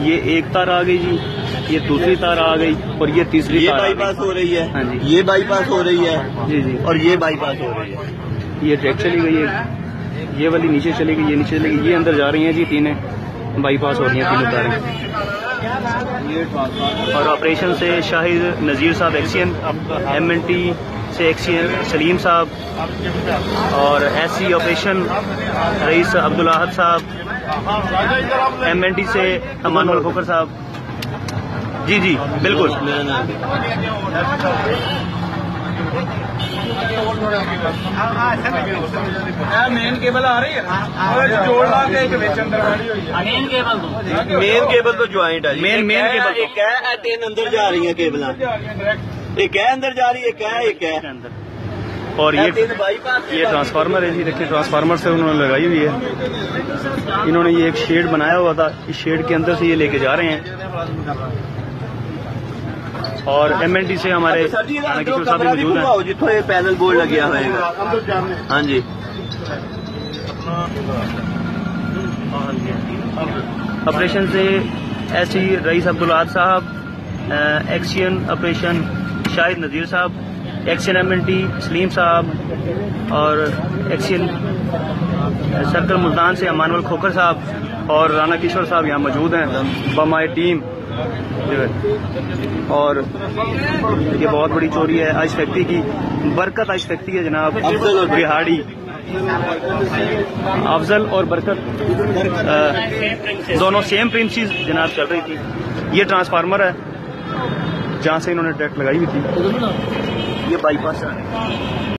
ये एक तार आ गई जी, ये दूसरी तार आ गई और ये तीसरी तार बाईपास हो रही है। हाँ जी, ये बाईपास हो रही है जी जी, और ये बाईपास हो रही है। ये डायरेक्ट चली गई है, ये वाली नीचे चली गई, ये नीचे चली गई, ये अंदर जा रही हैं जी, तीनों बाईपास हो रही हैं तीनों तारें। और ऑपरेशन से शाहिद नज़ीर साहब एक्सीएन, MNT से एक्सीएन सलीम साहब, और SC ऑपरेशन रईस अब्दुल अहद साहब, MNT से अमानुल खोखर साहब। जी जी बिल्कुल। मेन केबल आ रही है, जोड़ ला के मेन केबल तो ज्वाइंट है। मेन केबल एक है, तीन अंदर जा रही है केबल, एक है अंदर जा रही है, एक है अंदर। और ये ट्रांसफार्मर है जी, देखिए ट्रांसफार्मर से उन्होंने लगाई हुई है। इन्होंने ये एक शेड बनाया हुआ था, इस शेड के अंदर से ये लेके जा रहे हैं। और MNT से हमारे किशोर साहब भी मौजूद हैं। जिथों ये पैनल बोर्ड लगे हुए हैं। हाँ जी, ऑपरेशन से SC रईस अब्दुल अहद साहब, एक्शन ऑपरेशन शाहिद नज़ीर साहब, एक्शन MNT सलीम साहब, और एक्शन सर्कल मुल्तान से अमानुल खोखर साहब और राना किशोर साहब यहाँ मौजूद हैं बमाए टीम। और ये बहुत बड़ी चोरी है आइस फैक्ट्री की, बरकत आइस फैक्ट्री है जनाब, बिहाड़ी। अफजल और बरकत दोनों सेम प्रिंसेस जनाब चल रही थी। ये ट्रांसफार्मर है जहाँ से इन्होंने डायरेक्ट लगाई हुई थी, ये बाईपास है।